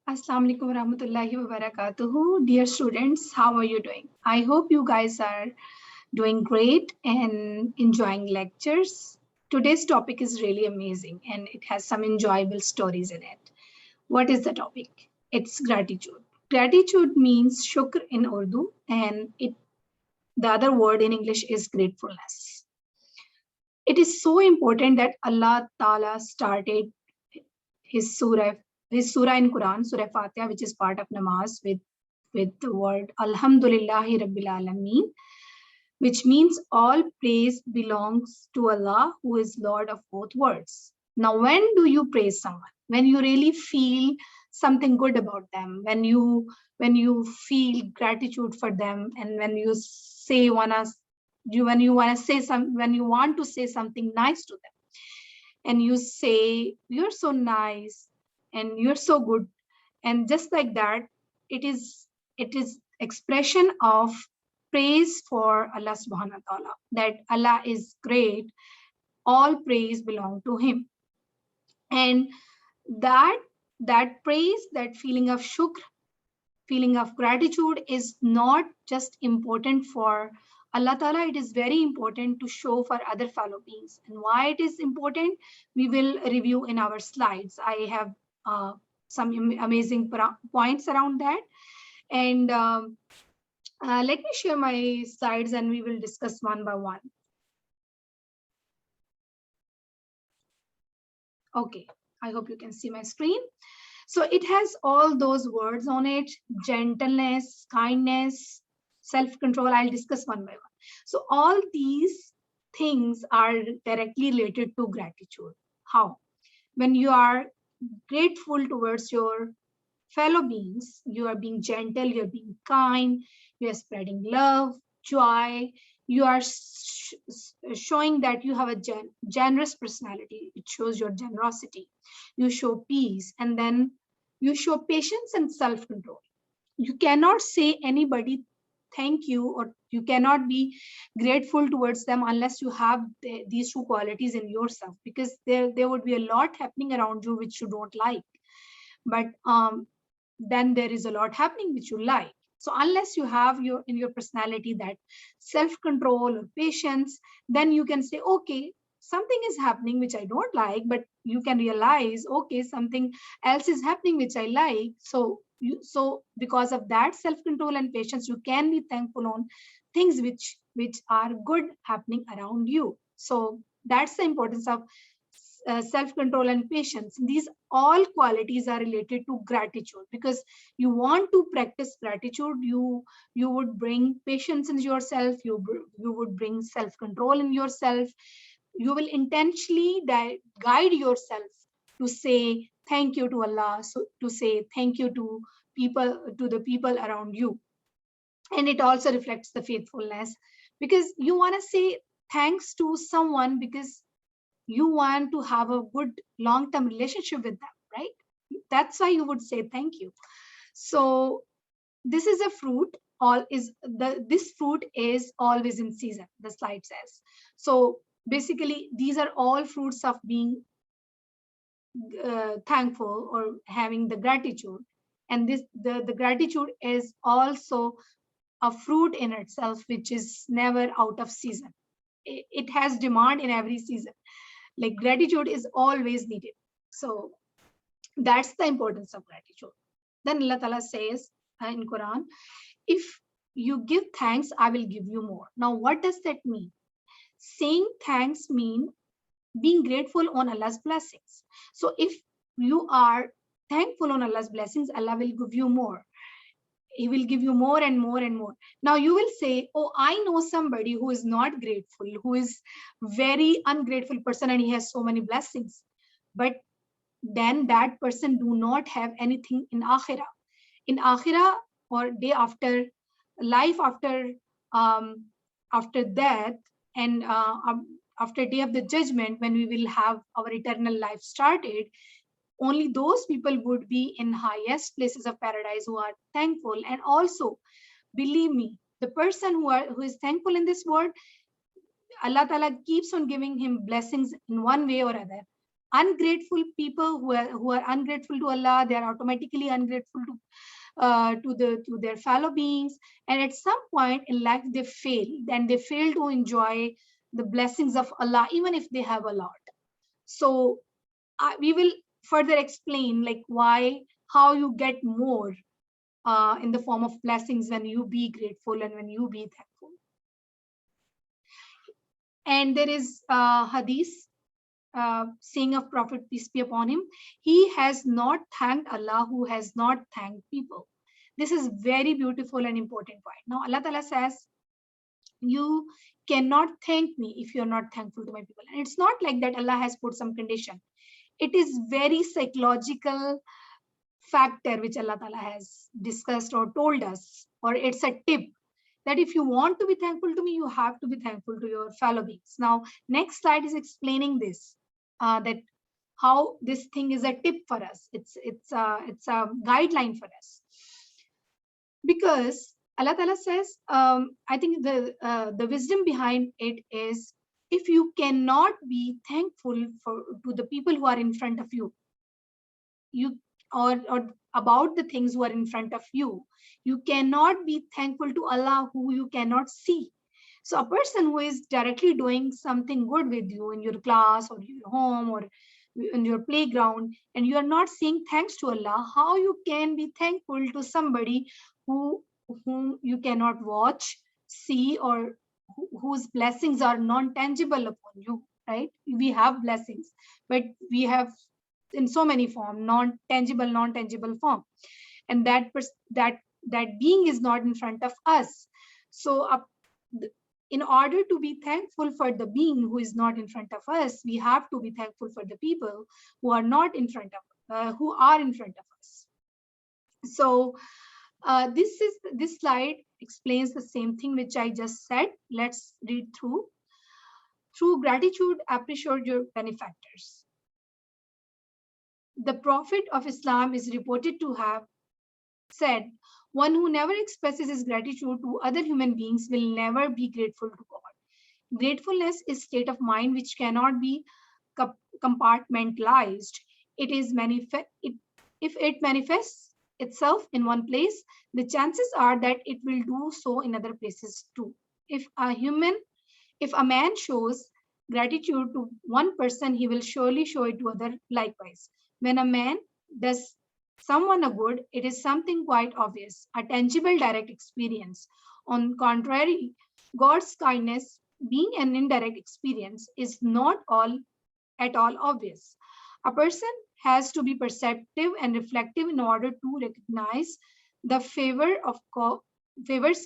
Assalamu alaikum warahmatullahi wabarakatuh. Dear students, how are you doing? I hope you guys are doing great and enjoying lectures. Today's topic is really amazing and it has some enjoyable stories in it. What is the topic? It's gratitude. Gratitude means shukr in Urdu and the other word in English is gratefulness. It is so important that Allah Ta'ala started his surah in Quran, Surah Fatiha, which is part of namaz, with the word Alhamdulillahi Rabbil Alameen, which means all praise belongs to Allah, who is Lord of both worlds. Now, when do you praise someone? When you really feel something good about them, when you feel gratitude for them, and when you say when you want to say something nice to them, and you say you're so nice and you're so good, and just like that, it is expression of praise for Allah subhanahu wa ta'ala, that Allah is great, all praise belong to him. And that praise, that feeling of shukr, feeling of gratitude is not just important for Allah Ta'ala, it is very important to show for other fellow beings. And why it is important, we will review in our slides. I have some amazing points around that. And let me share my slides and we will discuss one by one. Okay, I hope you can see my screen. So it has all those words on it: gentleness, kindness, self-control. I'll discuss one by one. So all these things are directly related to gratitude. How? When you are grateful towards your fellow beings, you are being gentle, you're being kind, you are spreading love, joy, you are showing that you have a generous personality. It shows your generosity. You show peace, and then you show patience and self-control. You cannot say anybody thank you, or you cannot be grateful towards them unless you have these two qualities in yourself, because there would be a lot happening around you which you don't like, but then there is a lot happening which you like. So unless you have in your personality that self-control or patience, then you can say, okay, something is happening which I don't like, but you can realize, okay, something else is happening which I like. So because of that self-control and patience, you can be thankful on things which are good happening around you. So that's the importance of self-control and patience. These all qualities are related to gratitude, because you want to practice gratitude, you would bring patience in yourself, you would bring self-control in yourself, you will intentionally guide yourself to say thank you to Allah, so to say thank you to the people around you. And it also reflects the faithfulness, because you want to say thanks to someone because you want to have a good long-term relationship with them, right? That's why you would say thank you. So this is a fruit, this fruit is always in season, the slide says. So basically these are all fruits of being thankful or having the gratitude. And the gratitude is also a fruit in itself, which is never out of season. It has demand in every season. Like gratitude is always needed. So that's the importance of gratitude. Then Allah Ta'ala says in Quran, if you give thanks, I will give you more. Now, what does that mean? Saying thanks mean being grateful on Allah's blessings. So if you are thankful on Allah's blessings, Allah will give you more. He will give you more and more and more. Now you will say, oh, I know somebody who is not grateful, who is very ungrateful person, and he has so many blessings. But then that person do not have anything in Akhirah. In Akhirah, or day after life, after death, and after day of the judgment, when we will have our eternal life started, only those people would be in highest places of paradise who are thankful. And also, believe me, the person who is thankful in this world, Allah Ta'ala keeps on giving him blessings in one way or other. ungrateful people who are ungrateful to Allah, they are automatically ungrateful to their fellow beings, and at some point in life they fail, and they fail to enjoy the blessings of Allah even if they have a lot. So we will further explain like how you get more in the form of blessings when you be grateful and when you be thankful. And there is hadith saying of Prophet, peace be upon him, he has not thanked Allah who has not thanked people. This is very beautiful and important point. Now Allah Ta'ala says, you cannot thank me if you're not thankful to my people. And it's not like that Allah has put some condition. It is very psychological factor which Allah Ta'ala has discussed or told us, or it's a tip that if you want to be thankful to me, you have to be thankful to your fellow beings. Now, next slide is explaining this, that how this thing is a tip for us. It's a guideline for us, because Allah Ta'ala says, I think the wisdom behind it is, if you cannot be thankful to the people who are in front of you, or about the things who are in front of you, you cannot be thankful to Allah who you cannot see. So a person who is directly doing something good with you in your class or your home or in your playground, and you are not saying thanks to Allah, how you can be thankful to somebody whom you cannot watch, see, or whose blessings are non-tangible upon you, right? We have blessings, but we have in so many forms, non-tangible form, and that being is not in front of us. So in order to be thankful for the being who is not in front of us, we have to be thankful for the people who are not in front of who are in front of us. So this slide explains the same thing which I just said. Let's read through. Through gratitude, appreciate your benefactors. The Prophet of Islam is reported to have said, one who never expresses his gratitude to other human beings will never be grateful to God. Gratefulness is a state of mind which cannot be compartmentalized. If it manifests itself in one place, the chances are that it will do so in other places too. If a man shows gratitude to one person, he will surely show it to other likewise. When a man does someone a good, it is something quite obvious, a tangible direct experience. On contrary, God's kindness, being an indirect experience, is not at all obvious. A person has to be perceptive and reflective in order to recognize the favors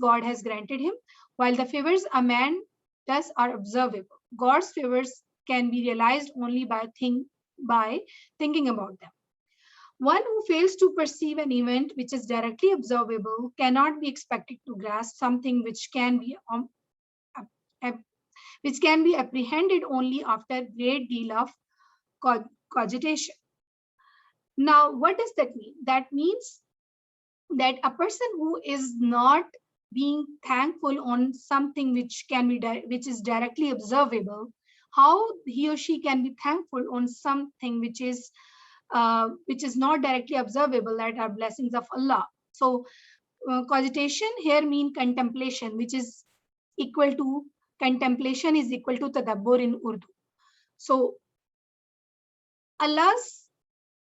God has granted him, while the favors a man does are observable. God's favors can be realized only by thinking about them. One who fails to perceive an event which is directly observable cannot be expected to grasp something which can be apprehended only after a great deal of cogitation. Now, what does that mean? That means that a person who is not being thankful on something which is directly observable, how he or she can be thankful on something which is not directly observable, that are blessings of Allah. So cogitation here means contemplation, which is equal to tadabbur in Urdu. So Allah's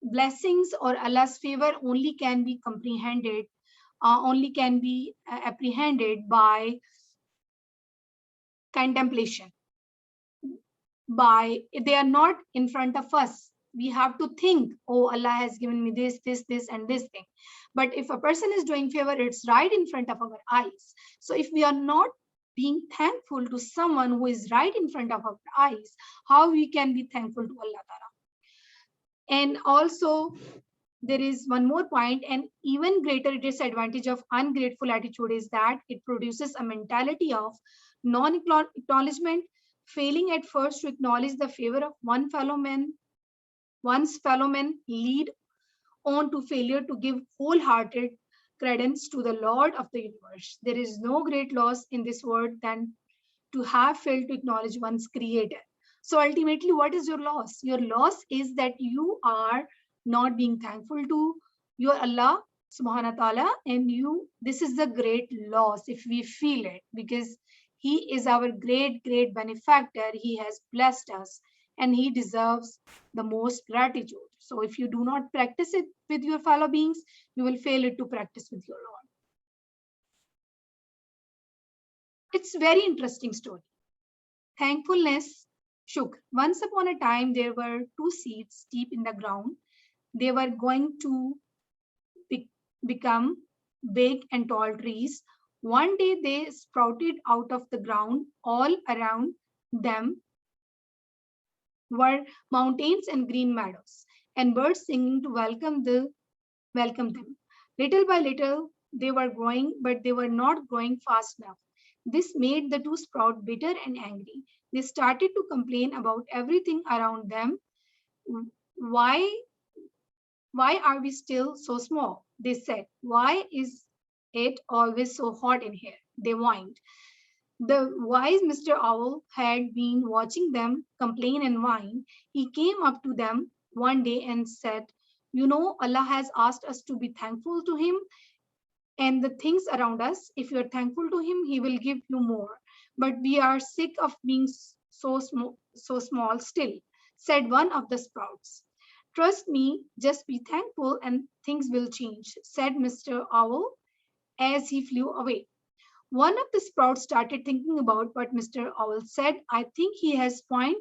blessings or Allah's favor only can be comprehended, only can be apprehended by contemplation. They are not in front of us. We have to think, oh, Allah has given me this, and this thing. But if a person is doing favor, it's right in front of our eyes. So if we are not being thankful to someone who is right in front of our eyes, how we can be thankful to Allah Ta'ala? And also, there is one more point, and even greater disadvantage of ungrateful attitude is that it produces a mentality of non-acknowledgement, failing at first to acknowledge the favor of one's fellow men lead on to failure to give wholehearted credence to the Lord of the universe. There is no great loss in this world than to have failed to acknowledge one's creator. So ultimately, what is your loss? Your loss is that you are not being thankful to your Allah subhanahu wa ta'ala, and this is the great loss if we feel it, because he is our great benefactor. He has blessed us and he deserves the most gratitude. So if you do not practice it with your fellow beings, you will fail it to practice with your Lord. It's a very interesting story. Thankfulness shook. Once upon a time, there were two seeds deep in the ground. They were going to become big and tall trees. One day they sprouted out of the ground. All around them were mountains and green meadows, and birds singing to welcome them. Little by little, they were growing, but they were not growing fast enough. This made the two sprout bitter and angry. They started to complain about everything around them. Why are we still so small? They said. Why is it always so hot in here? They whined. The wise Mr. Owl had been watching them complain and whine. He came up to them one day and said, "You know, Allah has asked us to be thankful to Him and the things around us. If you are thankful to Him, He will give you more. But we are sick of being so small still," said one of the sprouts. "Trust me, just be thankful and things will change," said Mr. Owl as he flew away. One of the sprouts started thinking about what Mr. Owl said. "I think he has a point.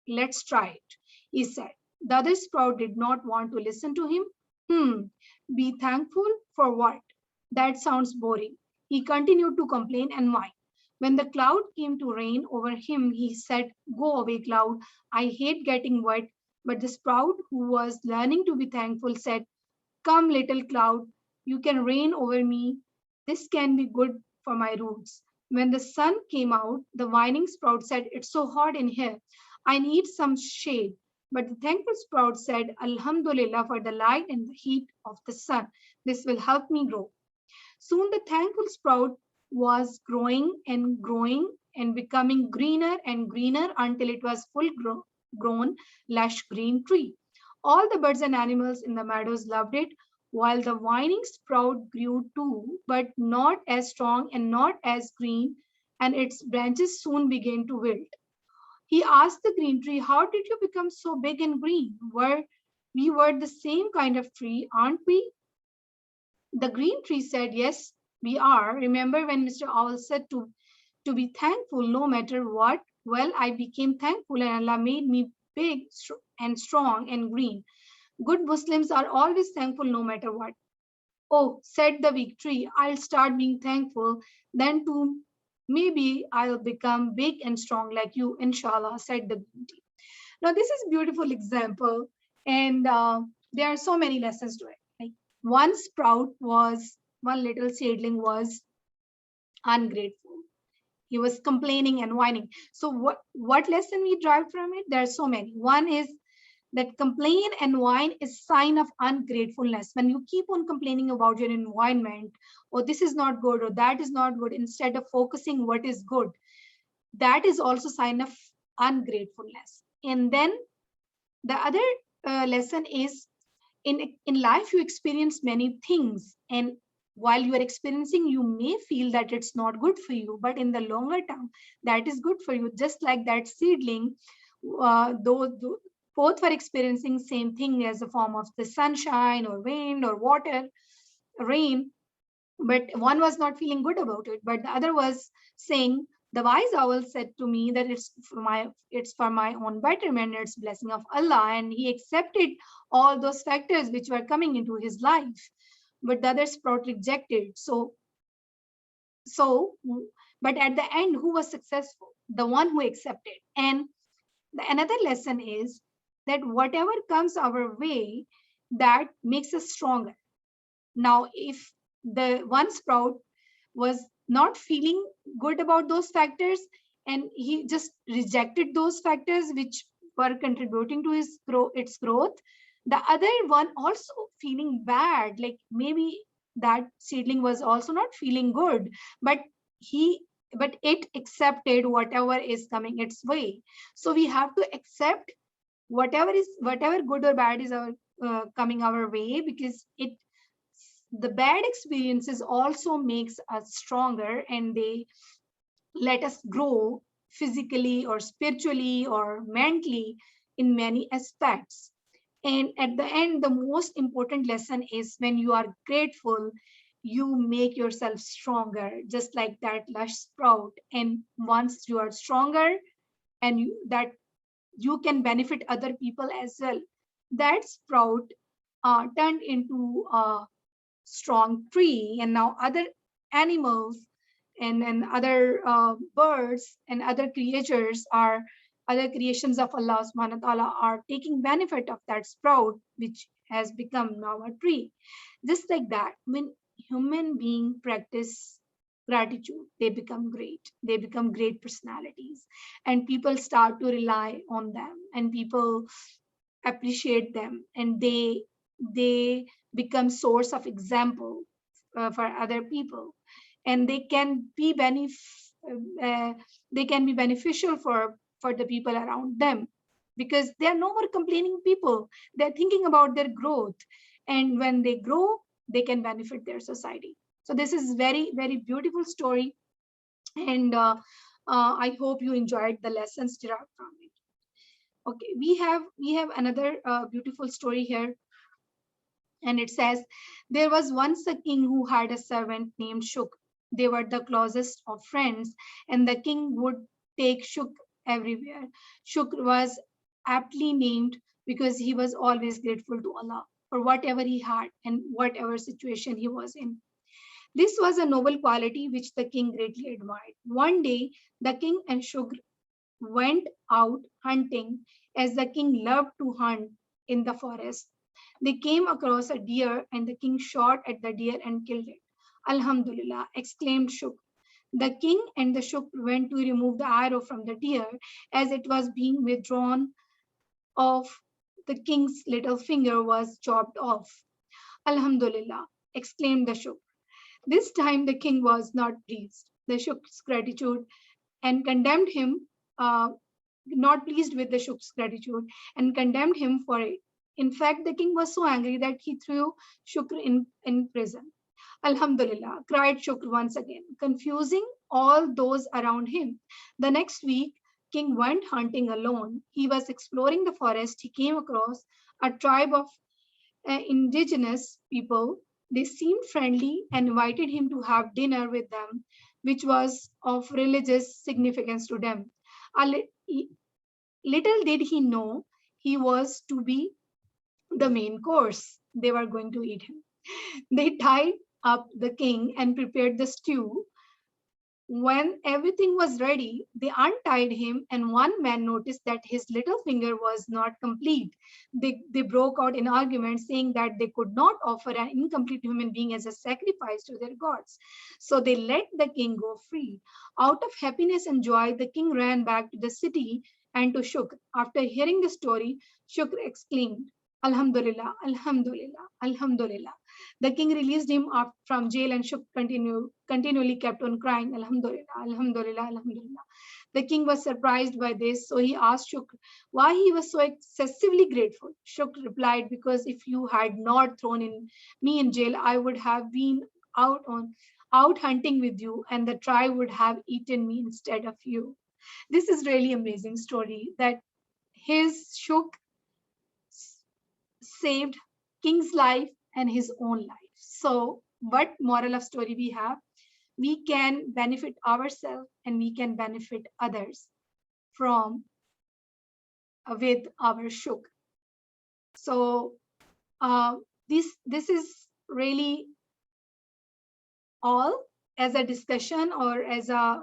Let's try it," he said. The other sprout did not want to listen to him. Be thankful for what? That sounds boring." He continued to complain and whine. When the cloud came to rain over him, he said, "Go away, cloud. I hate getting wet." But the sprout, who was learning to be thankful, said, "Come, little cloud, you can rain over me. This can be good for my roots." When the sun came out, the whining sprout said, "It's so hot in here. I need some shade." But the thankful sprout said, "Alhamdulillah for the light and the heat of the sun. This will help me grow." Soon the thankful sprout was growing and becoming greener and greener until it was full grown, lush green tree. All the birds and animals in the meadows loved it, while the whining sprout grew too, but not as strong and not as green, and its branches soon began to wilt. He asked the green tree, "How did you become so big and green? We were the same kind of tree, aren't we?" The green tree said, "Yes, we are. Remember when Mr. Owl said to be thankful no matter what? Well, I became thankful and Allah made me big and strong and green. Good Muslims are always thankful no matter what." "Oh," said the weak tree, "I'll start being thankful. Then too, maybe I'll become big and strong like you, inshallah," said the green tree. Now, this is a beautiful example, and there are so many lessons to it. Like one little seedling was ungrateful. He was complaining and whining. So what lesson we drive from it? There are so many. One is that complain and whine is sign of ungratefulness. When you keep on complaining about your environment, or this is not good, or that is not good, instead of focusing what is good, that is also sign of ungratefulness. And then the other lesson is in life you experience many things, and while you are experiencing, you may feel that it's not good for you, but in the longer term, that is good for you. Just like that seedling, though both were experiencing same thing as a form of the sunshine or wind or water, rain, but one was not feeling good about it, but the other was saying, "The wise owl said to me that it's for my own betterment, it's blessing of Allah," and he accepted all those factors which were coming into his life. But the other sprout rejected. So, but at the end, who was successful? The one who accepted. And another lesson is that whatever comes our way, that makes us stronger. Now, if the one sprout was not feeling good about those factors and he just rejected those factors which were contributing to its growth, the other one also feeling bad, like maybe that seedling was also not feeling good, but he but it accepted whatever is coming its way. So we have to accept whatever good or bad is coming our way, because the bad experiences also makes us stronger, and they let us grow physically or spiritually or mentally in many aspects. And at the end, the most important lesson is when you are grateful, you make yourself stronger, just like that lush sprout. And once you are stronger, and that you can benefit other people as well, that sprout turned into a strong tree, and now other animals and other birds and other creatures are other creations of Allah subhanahu wa ta'ala are taking benefit of that sprout, which has become now a tree. Just like that, when human being practice gratitude, they become great, they become great personalities, and people start to rely on them, and people appreciate them, and they become source of example for other people, and uh, they can be beneficial for the people around them, because they are no more complaining people, they're thinking about their growth, and when they grow, they can benefit their society. So this is very, very beautiful story, and I hope you enjoyed the lessons derived from it. Okay, we have another beautiful story here, and it says, there was once a king who had a servant named Shuk. They were the closest of friends, and the king would take Shuk everywhere. Shuk was aptly named because he was always grateful to Allah for whatever he had and whatever situation he was in. This was a noble quality which the king greatly admired. One day, the king and Shuk went out hunting, as the king loved to hunt in the forest. They came across a deer, and the king shot at the deer and killed it. Alhamdulillah, exclaimed Shuk. The king and the Shuk went to remove the arrow from the deer. As it was being withdrawn off, the king's little finger was chopped off. Alhamdulillah, exclaimed the Shuk. This time the king was not pleased. The Shuk's gratitude and condemned him, not pleased with the Shuk's gratitude, and condemned him for it. In fact, the king was so angry that he threw Shukr in prison. Alhamdulillah, cried Shukr once again, confusing all those around him. The next week, King went hunting alone. He was exploring the forest. He came across a tribe of indigenous people. They seemed friendly and invited him to have dinner with them, which was of religious significance to them. A little did he know he was to be the main course. They were going to eat him. They tied up the king and prepared the stew. When everything was ready, they untied him, and one man noticed that his little finger was not complete. They broke out in arguments, saying that they could not offer an incomplete human being as a sacrifice to their gods. So they let the king go free. Out of happiness and joy, the king ran back to the city and to Shukr. After hearing the story, Shukr exclaimed, Alhamdulillah, Alhamdulillah, Alhamdulillah. The king released him from jail, and Shuk continually kept on crying, Alhamdulillah, Alhamdulillah, Alhamdulillah. The king was surprised by this, so he asked Shuk why he was so excessively grateful. Shuk replied, because if you had not me in jail, I would have been out hunting with you, and the tribe would have eaten me instead of you. This is really amazing story that his Shuk saved king's life and his own life. So what moral of story we have? We can benefit ourselves and we can benefit others from with our Shuk. So this is really all as a discussion or as a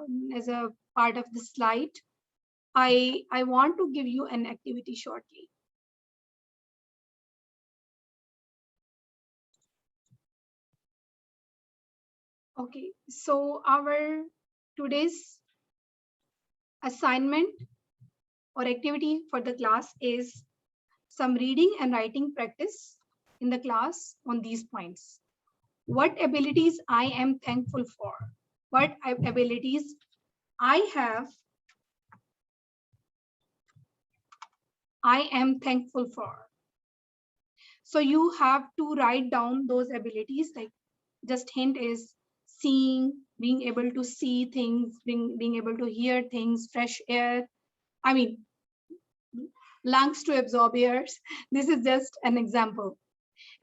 part of the slide. I want to give you an activity shortly. Okay, so our today's assignment or activity for the class is some reading and writing practice in the class on these points. What abilities I am thankful for? What abilities I am thankful for. So you have to write down those abilities. Like, just hint is seeing, being able to see things, being able to hear things, fresh air. I mean, lungs to absorb airs. This is just an example.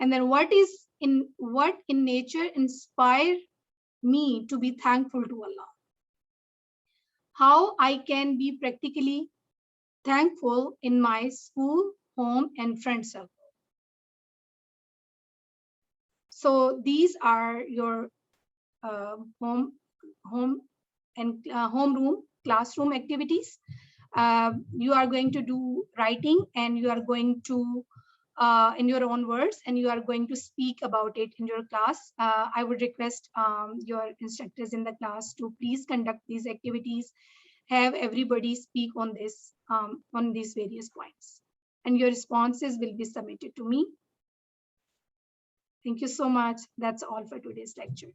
And then what in nature inspire me to be thankful to Allah? How I can be practically thankful in my school, home, and friend circle. So these are your home and homeroom classroom activities. You are going to do writing, and you are going to in your own words, and you are going to speak about it in your class. I would request your instructors in the class to please conduct these activities, have everybody speak on this on these various points, and your responses will be submitted to me. Thank you so much. That's all for today's lecture.